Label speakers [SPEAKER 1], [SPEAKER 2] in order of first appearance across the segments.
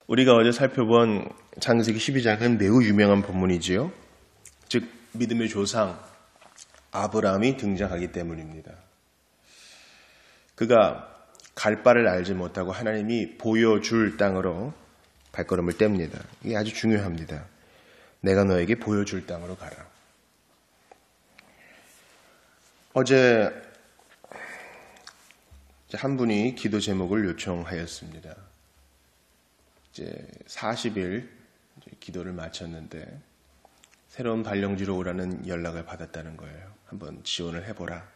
[SPEAKER 1] 우리가 어제 살펴본 창세기 12장은 매우 유명한 본문이지요. 즉 믿음의 조상 아브라함이 등장하기 때문입니다. 그가 갈 바를 알지 못하고 하나님이 보여줄 땅으로 발걸음을 뗍니다. 이게 아주 중요합니다. 내가 너에게 보여줄 땅으로 가라. 어제 한 분이 기도 제목을 요청하였습니다. 이제 40일 기도를 마쳤는데 새로운 발령지로 오라는 연락을 받았다는 거예요. 한번 지원을 해보라.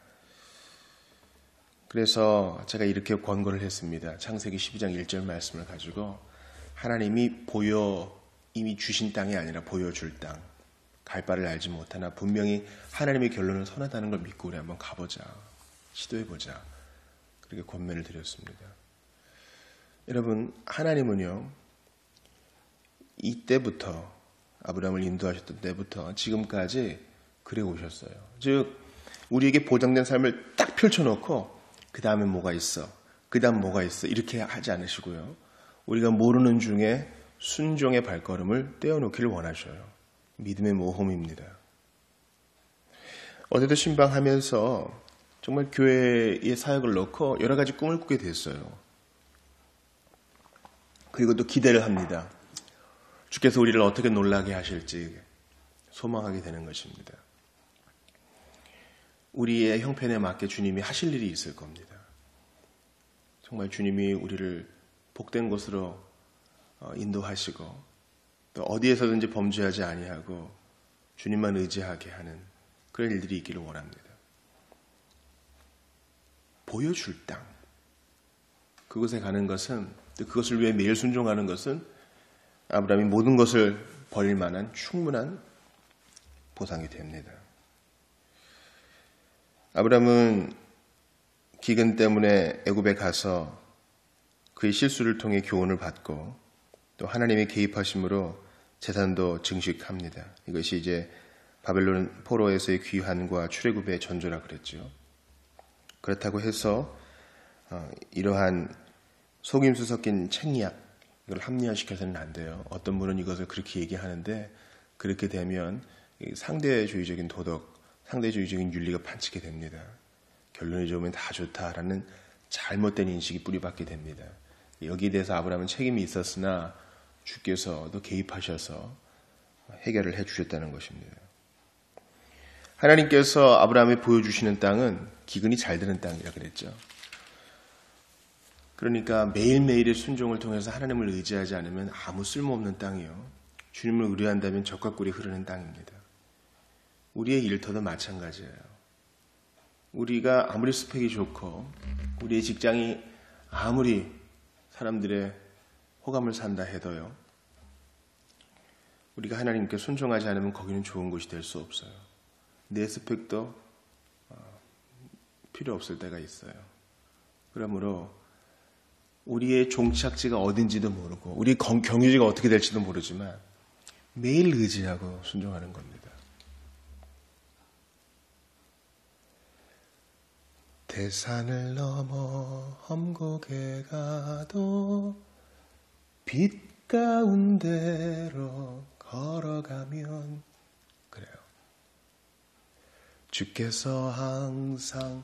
[SPEAKER 1] 그래서 제가 이렇게 권고를 했습니다. 창세기 12장 1절 말씀을 가지고 하나님이 이미 주신 땅이 아니라 보여줄 땅, 갈 바를 알지 못하나 분명히 하나님의 결론은 선하다는 걸 믿고 우리 한번 가보자. 시도해보자. 그렇게 권면을 드렸습니다. 여러분, 하나님은요, 이때부터 아브라함을 인도하셨던 때부터 지금까지 그래 오셨어요. 즉 우리에게 보장된 삶을 딱 펼쳐놓고 그 다음에 뭐가 있어, 그 다음 뭐가 있어 이렇게 하지 않으시고요. 우리가 모르는 중에 순종의 발걸음을 떼어놓기를 원하셔요. 믿음의 모험입니다. 어제도 신방하면서 정말 교회의 사역을 놓고 여러 가지 꿈을 꾸게 됐어요. 그리고 또 기대를 합니다. 주께서 우리를 어떻게 놀라게 하실지 소망하게 되는 것입니다. 우리의 형편에 맞게 주님이 하실 일이 있을 겁니다. 정말 주님이 우리를 복된 곳으로 인도하시고 또 어디에서든지 범죄하지 아니하고 주님만 의지하게 하는 그런 일들이 있기를 원합니다. 보여줄 땅, 그곳에 가는 것은, 또 그것을 위해 매일 순종하는 것은 아브라함이 모든 것을 버릴 만한 충분한 보상이 됩니다. 아브라함은 기근 때문에 애굽에 가서 그의 실수를 통해 교훈을 받고 또 하나님의 개입하심으로 재산도 증식합니다. 이것이 이제 바벨론 포로에서의 귀환과 출애굽의 전조라 그랬죠. 그렇다고 해서 이러한 속임수 섞인 책략, 이걸 합리화시켜서는 안 돼요. 어떤 분은 이것을 그렇게 얘기하는데 그렇게 되면 상대주의적인 도덕, 상대주의적인 윤리가 판치게 됩니다. 결론이 좋으면 다 좋다라는 잘못된 인식이 뿌리박게 됩니다. 여기에 대해서 아브라함은 책임이 있었으나 주께서도 개입하셔서 해결을 해주셨다는 것입니다. 하나님께서 아브라함이 보여주시는 땅은 기근이 잘 되는 땅이라 그랬죠. 그러니까 매일매일의 순종을 통해서 하나님을 의지하지 않으면 아무 쓸모없는 땅이요. 주님을 의뢰한다면 젖과 꿀이 흐르는 땅입니다. 우리의 일터도 마찬가지예요. 우리가 아무리 스펙이 좋고 우리의 직장이 아무리 사람들의 호감을 산다 해도요. 우리가 하나님께 순종하지 않으면 거기는 좋은 곳이 될 수 없어요. 내 스펙도 필요 없을 때가 있어요. 그러므로 우리의 종착지가 어딘지도 모르고 우리 경유지가 어떻게 될지도 모르지만 매일 의지하고 순종하는 겁니다. 대산을 넘어 험곡에 가도 빛 가운데로 걸어가면 그래요. 주께서 항상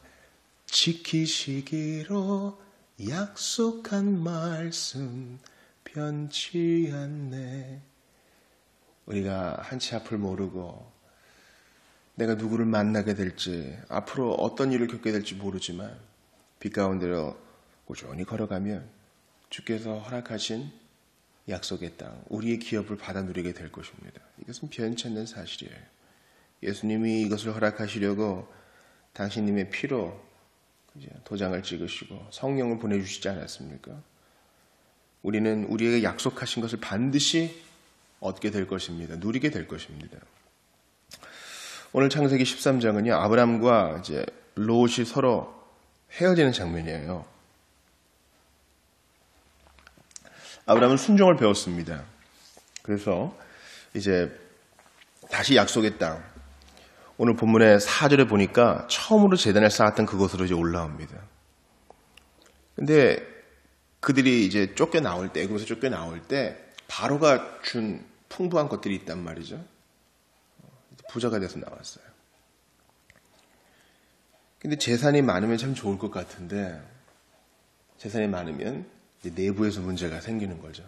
[SPEAKER 1] 지키시기로 약속한 말씀 변치 않네. 우리가 한치 앞을 모르고 내가 누구를 만나게 될지 앞으로 어떤 일을 겪게 될지 모르지만 빛 가운데로 꾸준히 걸어가면 주께서 허락하신 약속의 땅, 우리의 기업을 받아 누리게 될 것입니다. 이것은 변치 않는 사실이에요. 예수님이 이것을 허락하시려고 당신님의 피로 도장을 찍으시고 성령을 보내주시지 않았습니까? 우리는 우리에게 약속하신 것을 반드시 얻게 될 것입니다. 누리게 될 것입니다. 오늘 창세기 13장은요, 아브람과 이제 롯이 서로 헤어지는 장면이에요. 아브람은 순종을 배웠습니다. 그래서 이제 다시 약속의 땅, 오늘 본문의 4절에 보니까 처음으로 제단을 쌓았던 그곳으로 이제 올라옵니다. 근데 그들이 이제 쫓겨나올 때, 애굽에서 쫓겨나올 때 바로가 준 풍부한 것들이 있단 말이죠. 부자가 돼서 나왔어요. 근데 재산이 많으면 참 좋을 것 같은데 재산이 많으면 이제 내부에서 문제가 생기는 거죠.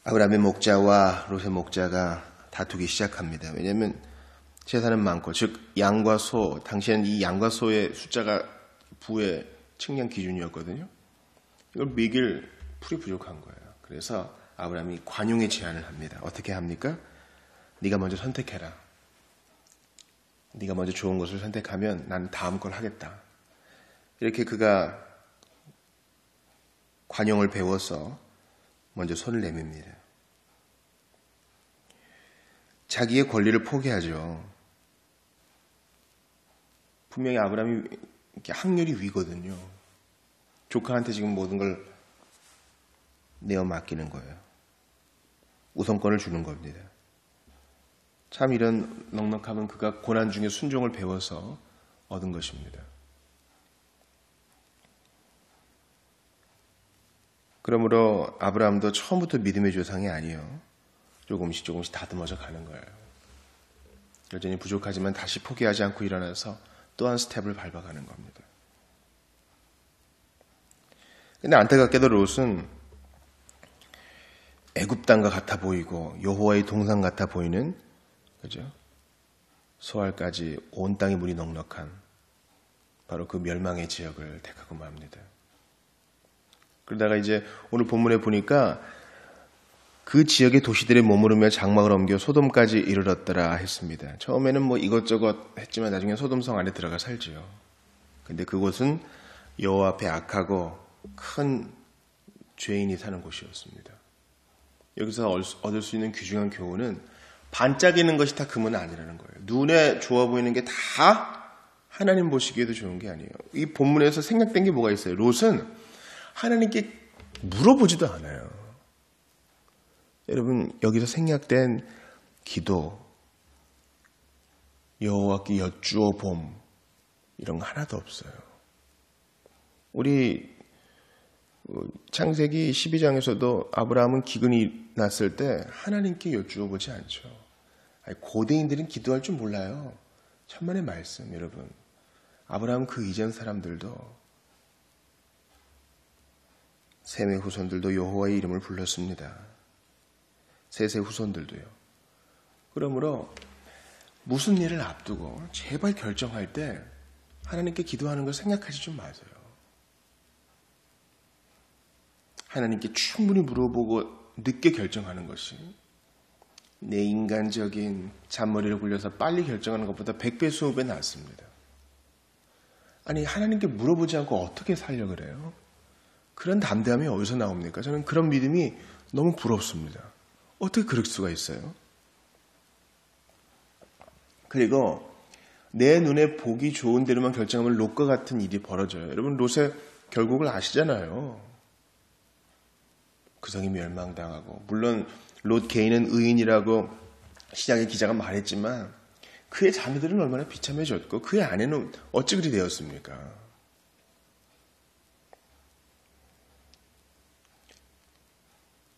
[SPEAKER 1] 아브라함의 목자와 롯의 목자가 다투기 시작합니다. 왜냐하면 재산은 많고, 즉 양과 소, 당시에는 이 양과 소의 숫자가 부의 측량 기준이었거든요. 이걸 먹일 풀이 부족한 거예요. 그래서 아브라함이 관용의 제안을 합니다. 어떻게 합니까? 네가 먼저 선택해라. 네가 먼저 좋은 것을 선택하면 나는 다음 걸 하겠다. 이렇게 그가 관용을 배워서 먼저 손을 내밉니다. 자기의 권리를 포기하죠. 분명히 아브라함이 학렬이 위거든요. 조카한테 지금 모든 걸 내어 맡기는 거예요. 우선권을 주는 겁니다. 참 이런 넉넉함은 그가 고난 중에 순종을 배워서 얻은 것입니다. 그러므로 아브라함도 처음부터 믿음의 조상이 아니요. 조금씩 다듬어져 가는 거예요. 여전히 부족하지만 다시 포기하지 않고 일어나서 또 한 스텝을 밟아가는 겁니다. 근데 안타깝게도 롯은 애굽 땅과 같아 보이고 여호와의 동산 같아 보이는, 그죠? 소알까지 온 땅이 물이 넉넉한 바로 그 멸망의 지역을 택하고 맙니다. 그러다가 이제 오늘 본문에 보니까 그 지역의 도시들에 머무르며 장막을 옮겨 소돔까지 이르렀더라 했습니다. 처음에는 뭐 이것저것 했지만 나중에 소돔성 안에 들어가 살지요. 근데 그곳은 여호와 앞에 악하고 큰 죄인이 사는 곳이었습니다. 여기서 얻을 수 있는 귀중한 교훈은 반짝이는 것이 다 금은 아니라는 거예요. 눈에 좋아 보이는 게 다 하나님 보시기에도 좋은 게 아니에요. 이 본문에서 생략된 게 뭐가 있어요? 롯은 하나님께 물어보지도 않아요. 여러분, 여기서 생략된 기도, 여호와께 여쭈어 봄, 이런 거 하나도 없어요. 우리 창세기 12장에서도 아브라함은 기근이 났을 때 하나님께 여쭈어 보지 않죠. 고대인들은 기도할 줄 몰라요. 천만의 말씀, 여러분. 아브라함 그 이전 사람들도, 셈의 후손들도 여호와의 이름을 불렀습니다. 셋의 후손들도요. 그러므로 무슨 일을 앞두고 제발 결정할 때 하나님께 기도하는 걸 생각하지 좀 마세요. 하나님께 충분히 물어보고 늦게 결정하는 것이 내 인간적인 잔머리를 굴려서 빨리 결정하는 것보다 100배, 20배 낫습니다. 아니, 하나님께 물어보지 않고 어떻게 살려고 그래요? 그런 담대함이 어디서 나옵니까? 저는 그런 믿음이 너무 부럽습니다. 어떻게 그럴 수가 있어요? 그리고 내 눈에 보기 좋은 대로만 결정하면 롯과 같은 일이 벌어져요. 여러분, 롯의 결국을 아시잖아요. 그 성이 멸망당하고, 물론 롯 개인은 의인이라고 시작의 기자가 말했지만 그의 자매들은 얼마나 비참해졌고 그의 아내는 어찌 그리 되었습니까?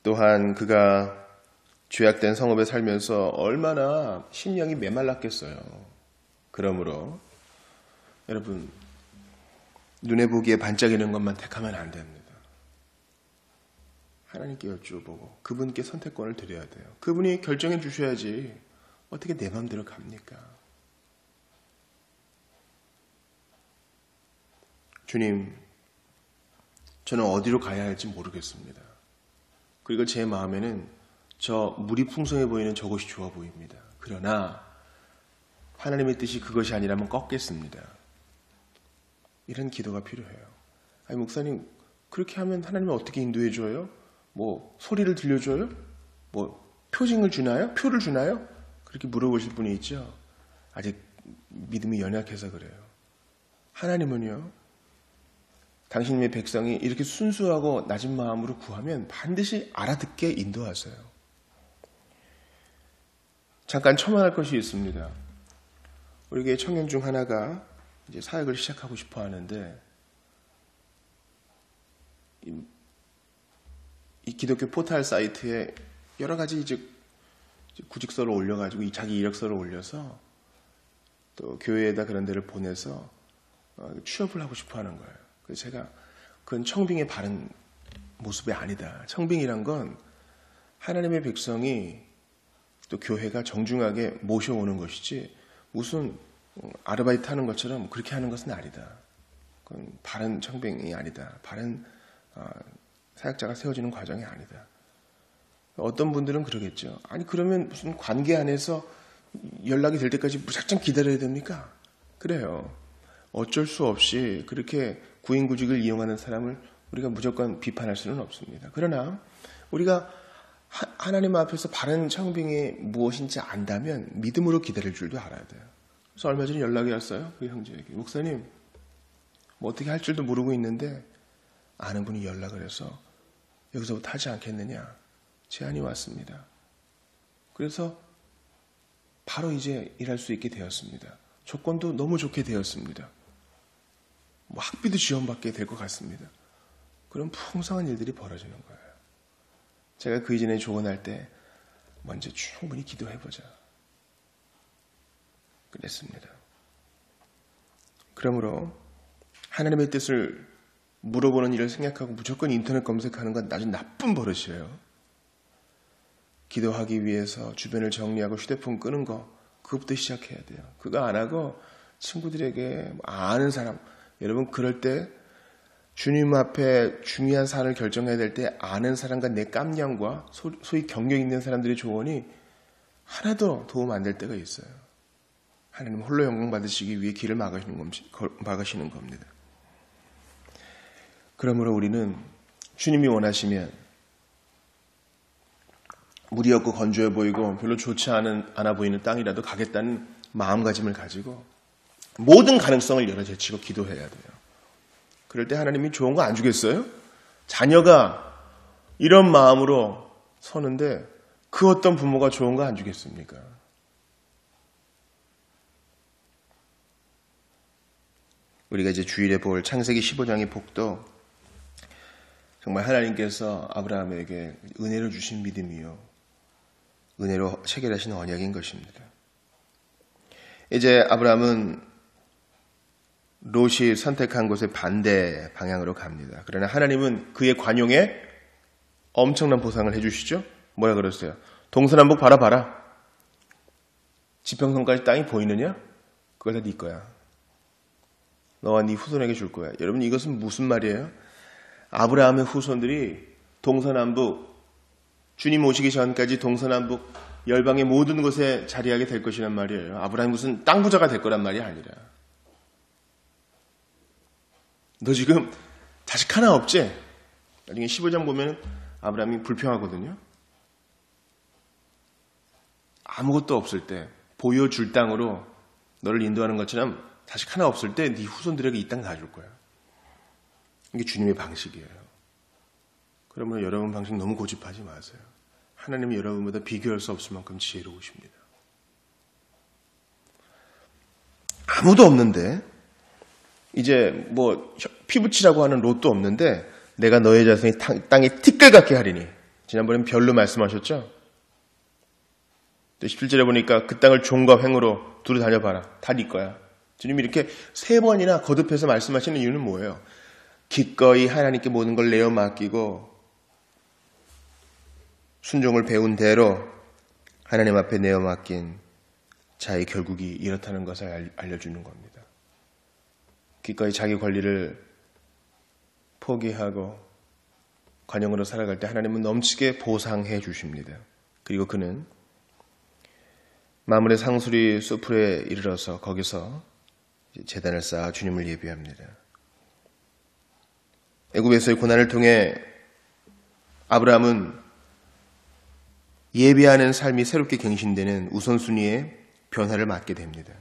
[SPEAKER 1] 또한 그가 죄악된 성읍에 살면서 얼마나 심령이 메말랐겠어요. 그러므로 여러분, 눈에 보기에 반짝이는 것만 택하면 안 됩니다. 하나님께 여쭈어보고 그분께 선택권을 드려야 돼요. 그분이 결정해 주셔야지 어떻게 내 마음대로 갑니까? 주님, 저는 어디로 가야 할지 모르겠습니다. 그리고 제 마음에는 저 물이 풍성해 보이는 저곳이 좋아 보입니다. 그러나 하나님의 뜻이 그것이 아니라면 꺾겠습니다. 이런 기도가 필요해요. 아니, 목사님, 그렇게 하면 하나님은 어떻게 인도해 줘요? 뭐 소리를 들려줘요? 뭐 표징을 주나요? 표를 주나요? 그렇게 물어보실 분이 있죠. 아직 믿음이 연약해서 그래요. 하나님은요, 당신의 백성이 이렇게 순수하고 낮은 마음으로 구하면 반드시 알아듣게 인도하세요. 잠깐 첨언할 것이 있습니다. 우리 교회 청년 중 하나가 이제 사역을 시작하고 싶어 하는데 이 기독교 포털 사이트에 여러 가지 이제 구직서를 올려가지고 자기 이력서를 올려서 또 교회에다 그런 데를 보내서 취업을 하고 싶어 하는 거예요. 그래서 제가 그건 청빙의 바른 모습이 아니다. 청빙이란 건 하나님의 백성이 또 교회가 정중하게 모셔오는 것이지 무슨 아르바이트 하는 것처럼 그렇게 하는 것은 아니다. 그건 바른 청빙이 아니다. 바른 사역자가 세워지는 과정이 아니다. 어떤 분들은 그러겠죠. 아니 그러면 무슨 관계 안에서 연락이 될 때까지 무작정 기다려야 됩니까? 그래요. 어쩔 수 없이 그렇게 구인구직을 이용하는 사람을 우리가 무조건 비판할 수는 없습니다. 그러나 우리가 하나님 앞에서 바른 청빙이 무엇인지 안다면 믿음으로 기다릴 줄도 알아야 돼요. 그래서 얼마 전에 연락이 왔어요. 그 형제에게. 목사님, 뭐 어떻게 할 줄도 모르고 있는데 아는 분이 연락을 해서 여기서부터 하지 않겠느냐 제안이 왔습니다. 그래서 바로 이제 일할 수 있게 되었습니다. 조건도 너무 좋게 되었습니다. 뭐 학비도 지원받게 될 것 같습니다. 그런 풍성한 일들이 벌어지는 거예요. 제가 그 이전에 조언할 때 먼저 충분히 기도해보자 그랬습니다. 그러므로 하나님의 뜻을 물어보는 일을 생각하고 무조건 인터넷 검색하는 건 아주 나쁜 버릇이에요. 기도하기 위해서 주변을 정리하고 휴대폰 끄는 거 그것부터 시작해야 돼요. 그거 안 하고 친구들에게 아는 사람, 여러분 그럴 때 주님 앞에 중요한 사안을 결정해야 될 때 아는 사람과 내 깜냥과 소위 경력 있는 사람들의 조언이 하나도 도움 안 될 때가 있어요. 하나님 홀로 영광 받으시기 위해 길을 막으시는 겁니다. 그러므로 우리는 주님이 원하시면 물이 없고 건조해 보이고 별로 좋지 않아 보이는 땅이라도 가겠다는 마음가짐을 가지고 모든 가능성을 열어제치고 기도해야 돼요. 그럴 때 하나님이 좋은 거 안 주겠어요? 자녀가 이런 마음으로 서는데 그 어떤 부모가 좋은 거 안 주겠습니까? 우리가 이제 주일에 볼 창세기 15장의 복도 정말 하나님께서 아브라함에게 은혜로 주신 믿음이요 은혜로 체결하신 언약인 것입니다. 이제 아브라함은 롯이 선택한 곳의 반대 방향으로 갑니다. 그러나 하나님은 그의 관용에 엄청난 보상을 해주시죠. 뭐라 그랬어요? 동서남북 바라봐라. 지평선까지 땅이 보이느냐? 그거 다 네 거야. 너와 네 후손에게 줄 거야. 여러분 이것은 무슨 말이에요? 아브라함의 후손들이 동서남북 주님 오시기 전까지 동서남북 열방의 모든 곳에 자리하게 될 것이란 말이에요. 아브라함이 무슨 땅 부자가 될 거란 말이 아니라 너 지금 자식 하나 없지? 나중에 15장 보면 아브라함이 불평하거든요. 아무것도 없을 때 보여줄 땅으로 너를 인도하는 것처럼 자식 하나 없을 때 네 후손들에게 이 땅 다 줄 거야. 이게 주님의 방식이에요. 그러면 여러분 방식 너무 고집하지 마세요. 하나님이 여러분보다 비교할 수 없을 만큼 지혜로우십니다. 아무도 없는데 이제 뭐 피부치라고 하는 롯도 없는데 내가 너의 자손이 땅에 티끌같게 하리니 지난번엔 별로 말씀하셨죠? 또 17절에 보니까 그 땅을 종과 횡으로 두루 다녀봐라. 다 네 거야. 주님이 이렇게 3번이나 거듭해서 말씀하시는 이유는 뭐예요? 기꺼이 하나님께 모든 걸 내어 맡기고 순종을 배운 대로 하나님 앞에 내어 맡긴 자의 결국이 이렇다는 것을 알려주는 겁니다. 기꺼이 자기 권리를 포기하고 관용으로 살아갈 때 하나님은 넘치게 보상해 주십니다. 그리고 그는 마물의 상수리 수풀에 이르러서 거기서 제단을 쌓아 주님을 예배합니다. 애굽에서의 고난을 통해 아브라함은 예배하는 삶이 새롭게 갱신되는 우선순위의 변화를 맞게 됩니다.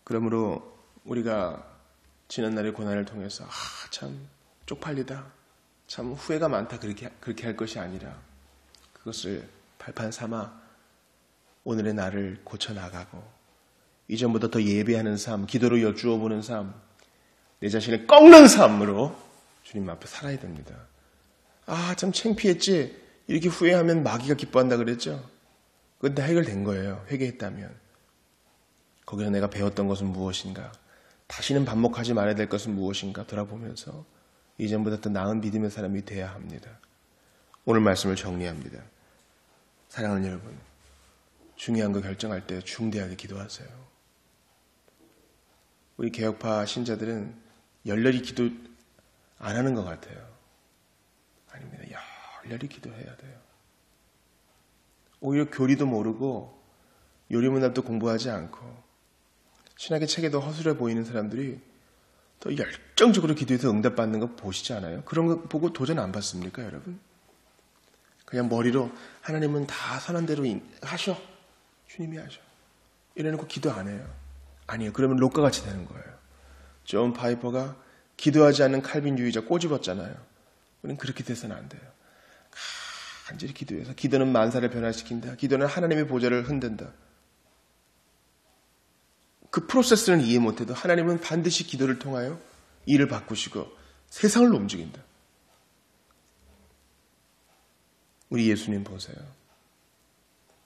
[SPEAKER 1] 그러므로 우리가 지난날의 고난을 통해서 참 쪽팔리다, 참 후회가 많다 그렇게 할 것이 아니라 그것을 발판 삼아 오늘의 나를 고쳐나가고 이전보다 더 예배하는 삶, 기도로 여쭈어 보는 삶, 내 자신을 꺾는 삶으로 주님 앞에 살아야 됩니다. 아, 참 창피했지. 이렇게 후회하면 마귀가 기뻐한다 그랬죠. 그건 다 해결된 거예요. 회개했다면. 거기서 내가 배웠던 것은 무엇인가? 다시는 반복하지 말아야 될 것은 무엇인가? 돌아보면서 이전보다 더 나은 믿음의 사람이 돼야 합니다. 오늘 말씀을 정리합니다. 사랑하는 여러분, 중요한 거 결정할 때 중대하게 기도하세요. 우리 개혁파 신자들은 열렬히 기도 안 하는 것 같아요. 아닙니다. 열렬히 기도해야 돼요. 오히려 교리도 모르고 요리문답도 공부하지 않고 신학의 책에도 허술해 보이는 사람들이 더 열정적으로 기도해서 응답받는 거 보시지 않아요? 그런 거 보고 도전 안 받습니까, 여러분? 그냥 머리로 하나님은 다 선한 대로 하셔. 주님이 하셔. 이래놓고 기도 안 해요. 아니에요. 그러면 록가같이 되는 거예요. 존 파이퍼가 기도하지 않는 칼빈주의자 꼬집었잖아요. 우리는 그렇게 돼서는 안 돼요. 간절히 기도해서 기도는 만사를 변화시킨다. 기도는 하나님의 보좌를 흔든다. 그 프로세스는 이해 못해도 하나님은 반드시 기도를 통하여 일을 바꾸시고 세상을 움직인다. 우리 예수님 보세요.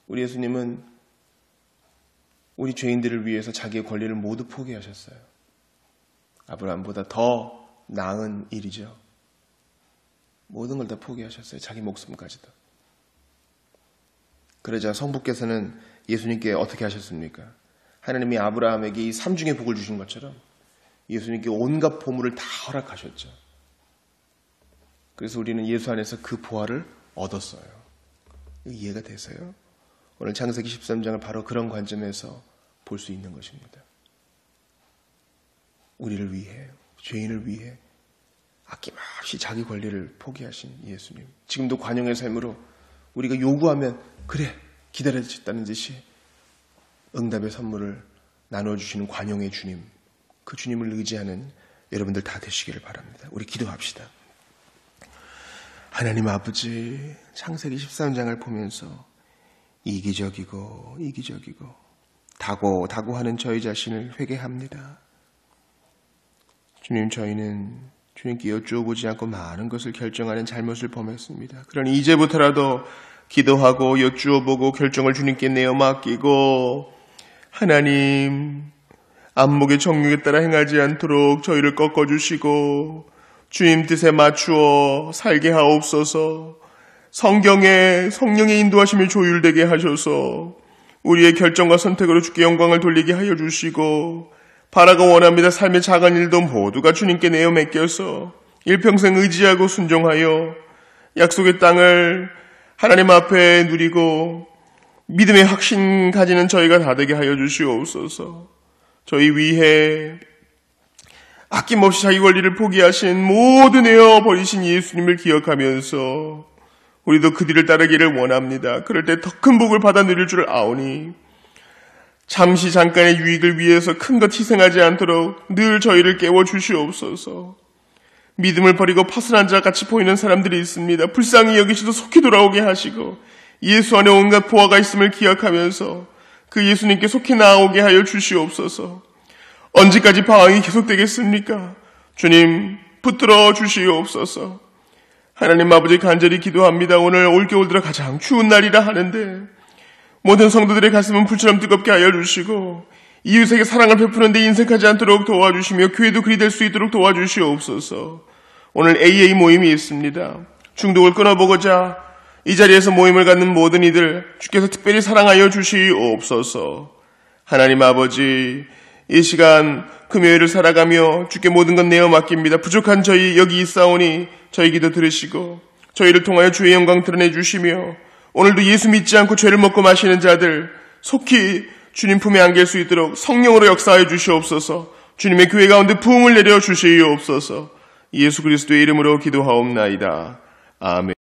[SPEAKER 1] 우리 예수님은 우리 죄인들을 위해서 자기의 권리를 모두 포기하셨어요. 아브라함보다 더 나은 일이죠. 모든 걸 다 포기하셨어요. 자기 목숨까지도. 그러자 성부께서는 예수님께 어떻게 하셨습니까? 하나님이 아브라함에게 이 삼중의 복을 주신 것처럼 예수님께 온갖 보물을 다 허락하셨죠. 그래서 우리는 예수 안에서 그 보화를 얻었어요. 이해가 되세요? 오늘 창세기 13장을 바로 그런 관점에서 볼 수 있는 것입니다. 우리를 위해, 죄인을 위해 아낌없이 자기 권리를 포기하신 예수님. 지금도 관용의 삶으로 우리가 요구하면 그래 기다려주셨다는 듯이 응답의 선물을 나눠주시는 관용의 주님, 그 주님을 의지하는 여러분들 다 되시기를 바랍니다. 우리 기도합시다. 하나님 아버지, 창세기 13장을 보면서 이기적이고 다고하는 저희 자신을 회개합니다. 주님, 저희는 주님께 여쭈어보지 않고 많은 것을 결정하는 잘못을 범했습니다. 그러니 이제부터라도 기도하고 여쭈어보고 결정을 주님께 내어 맡기고 하나님, 안목의 정욕에 따라 행하지 않도록 저희를 꺾어주시고 주님 뜻에 맞추어 살게 하옵소서. 성경에 성령의 인도하심이 조율되게 하셔서 우리의 결정과 선택으로 주께 영광을 돌리게 하여 주시고 바라고 원합니다. 삶의 작은 일도 모두가 주님께 내어 맡겨서 일평생 의지하고 순종하여 약속의 땅을 하나님 앞에 누리고 믿음의 확신 가지는 저희가 다 되게 하여 주시옵소서. 저희 위해 아낌없이 자기 권리를 포기하신 모두 내어버리신 예수님을 기억하면서 우리도 그 뒤를 따르기를 원합니다. 그럴 때 더 큰 복을 받아 누릴 줄 아오니 잠시 잠깐의 유익을 위해서 큰 것 희생하지 않도록 늘 저희를 깨워주시옵소서. 믿음을 버리고 파선한 자 같이 보이는 사람들이 있습니다. 불쌍히 여기시도 속히 돌아오게 하시고 예수 안에 온갖 보화가 있음을 기억하면서 그 예수님께 속히 나아오게 하여 주시옵소서. 언제까지 방황이 계속되겠습니까? 주님, 붙들어 주시옵소서. 하나님 아버지, 간절히 기도합니다. 오늘 올겨울 들어 가장 추운 날이라 하는데 모든 성도들의 가슴은 불처럼 뜨겁게 하여 주시고 이웃에게 사랑을 베푸는데 인색하지 않도록 도와주시며 교회도 그리 될 수 있도록 도와주시옵소서. 오늘 AA 모임이 있습니다. 중독을 끊어보고자 이 자리에서 모임을 갖는 모든 이들 주께서 특별히 사랑하여 주시옵소서. 하나님 아버지, 이 시간 금요일을 살아가며 주께 모든 것 내어 맡깁니다. 부족한 저희 여기 있사오니 저희 기도 들으시고 저희를 통하여 주의 영광 드러내 주시며 오늘도 예수 믿지 않고 죄를 먹고 마시는 자들 속히 주님 품에 안길 수 있도록 성령으로 역사하여 주시옵소서. 주님의 교회 가운데 부흥을 내려 주시옵소서. 예수 그리스도의 이름으로 기도하옵나이다. 아멘.